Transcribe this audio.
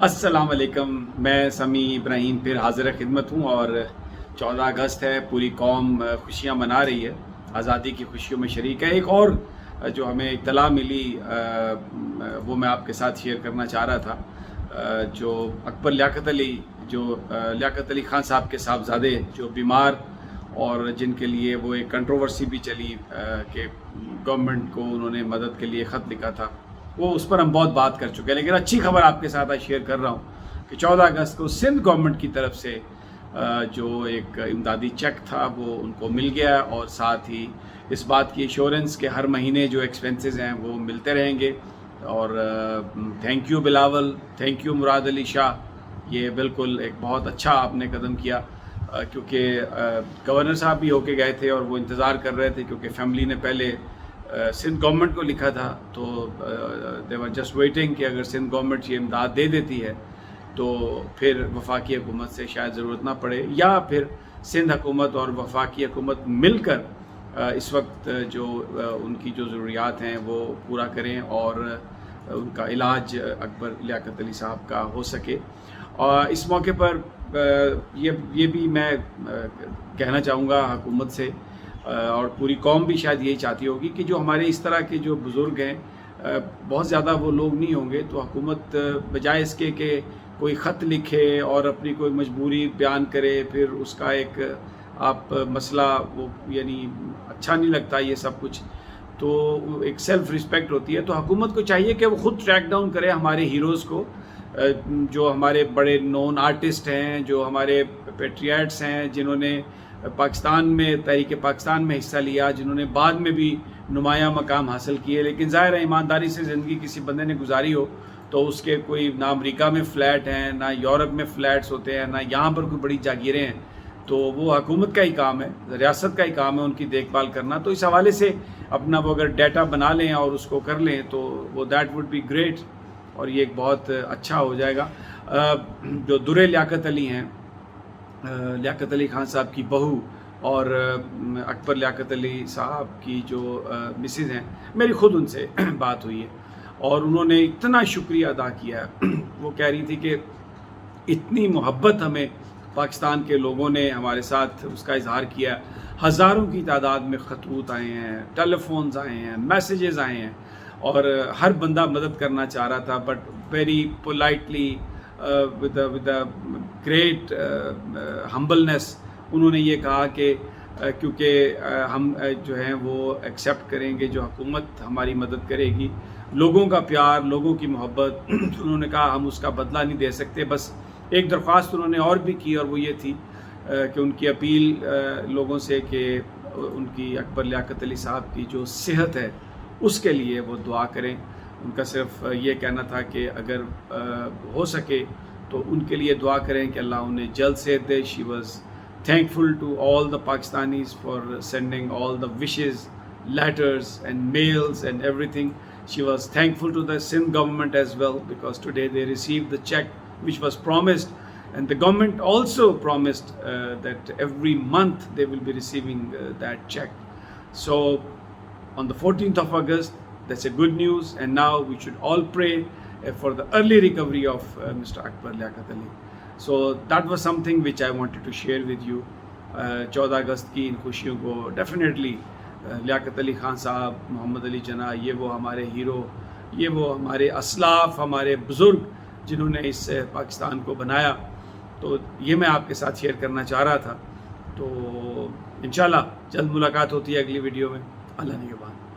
अस्सलाम वालेकुम। मैं समी इब्राहिम फिर हाज़िर खिदमत हूँ। और 14 अगस्त है, पूरी कौम खुशियाँ मना रही है, आज़ादी की खुशियों में शरीक है। एक और जो हमें इत्तला मिली वो मैं आपके साथ शेयर करना चाह रहा था। जो अकबर लियाकत अली लियाकत अली ख़ान साहब के साहबज़ादे जो बीमार और जिनके लिए वो एक कंट्रोवर्सी भी चली कि गवर्नमेंट को उन्होंने मदद के लिए ख़त लिखा था, वो उस पर हम बहुत बात कर चुके हैं। लेकिन अच्छी खबर आपके साथ आज शेयर कर रहा हूँ कि 14 अगस्त को सिंध गवर्नमेंट की तरफ से जो एक इमदादी चेक था वो उनको मिल गया, और साथ ही इस बात की एश्योरेंस के हर महीने जो एक्सपेंसेस हैं वो मिलते रहेंगे। और thank you Bilawal, thank you Murad Ali Shah. ये बिल्कुल एक बहुत अच्छा आपने कदम किया, क्योंकि गवर्नर साहब भी होके गए थे और वो इंतज़ार कर रहे थे, क्योंकि फैमिली ने पहले सिंध गवर्नमेंट को लिखा था, तो दे वर जस्ट वेटिंग कि अगर सिंध गवर्नमेंट ये इमदाद दे देती है तो फिर वफाकी हुकूमत से शायद ज़रूरत ना पड़े, या फिर सिंध हुकूमत और वफाकी हुकूमत मिलकर इस वक्त जो उनकी जो ज़रूरियात हैं वो पूरा करें और उनका इलाज अकबर लियाकत अली साहब का हो सके। और इस मौके पर ये भी मैं कहना चाहूँगा हुकूमत से, और पूरी कौम भी शायद यही चाहती होगी कि जो हमारे इस तरह के जो बुज़ुर्ग हैं, बहुत ज़्यादा वो लोग नहीं होंगे, तो हुकूमत बजाय इसके कि कोई ख़त लिखे और अपनी कोई मजबूरी बयान करे, फिर उसका एक आप मसला वो यानी अच्छा नहीं लगता ये सब कुछ, तो एक सेल्फ़ रिस्पेक्ट होती है। तो हुकूमत को चाहिए कि वो ख़ुद ट्रैक डाउन करे हमारे हीरोज़ को, जो हमारे बड़े नोन आर्टिस्ट हैं, जो हमारे पेट्रियाट्स हैं, जिन्होंने पाकिस्तान में तहरीक पाकिस्तान में हिस्सा लिया, जिन्होंने बाद में भी नुमाया मकाम हासिल किए। लेकिन ज़ाहिर है ईमानदारी से ज़िंदगी किसी बंदे ने गुजारी हो तो उसके कोई ना अमेरिका में फ़्लैट हैं, ना यूरोप में फ़्लैट्स होते हैं, ना यहाँ पर कोई बड़ी जागीरें हैं, तो वो हुकूमत का ही काम है, रियासत का ही काम है उनकी देखभाल करना। तो इस हवाले से अपना वो अगर डाटा बना लें और उसको कर लें तो वो दैट वुड बी ग्रेट, और ये एक बहुत अच्छा हो जाएगा। जो दुर्रे लियाकत अली हैं, लियाकत अली ख़ान साहब की बहू, और अकबर लियाकत अली साहब की जो मिसेज़ हैं, मेरी ख़ुद उनसे बात हुई है और उन्होंने इतना शुक्रिया अदा किया है। वो कह रही थी कि इतनी मोहब्बत हमें पाकिस्तान के लोगों ने हमारे साथ उसका इजहार किया, हज़ारों की तादाद में ख़तूत आए हैं, टेलीफोन्स आए हैं, मैसेजेस आए हैं, और हर बंदा मदद करना चाह रहा था, but very politely with a great humbleness उन्होंने ये कहा कि क्योंकि हम जो हैं वो एक्सेप्ट करेंगे जो हुकूमत हमारी मदद करेगी, लोगों का प्यार, लोगों की मोहब्बत, उन्होंने कहा हम उसका बदला नहीं दे सकते। बस एक दरख्वास्त उन्होंने और भी की, और वो ये थी कि उनकी अपील लोगों से कि उनकी अकबर लियाकत अली साहब की जो सेहत है उसके लिए वो दुआ करें। उनका सिर्फ ये कहना था कि अगर हो सके तो उनके लिए दुआ करें कि अल्लाह उन्हें जल्द सेहत दे। She was thankful to all the Pakistanis for sending all the wishes, letters and mails and everything. She was thankful to the Sindh government as well, because today they received the check which was promised, and the government also promised that every month they will be receiving that check. So on the 14th of August, that's a good news, and now we should all pray for the early recovery of Mr. Akbar Liaquat Ali. So that was something which I wanted to share with you. 14 अगस्त की इन खुशियों को definitely Liaquat Ali Khan साहब, मोहम्मद अली जना, ये वो हमारे hero, ये वो हमारे असलाफ़, हमारे बुज़ुर्ग जिन्होंने इस पाकिस्तान को बनाया, तो ये मैं आपके साथ शेयर करना चाह रहा था। तो इंशाल्लाह जल्द मुलाकात होती है अगली वीडियो में। अल्लाह निगहबान।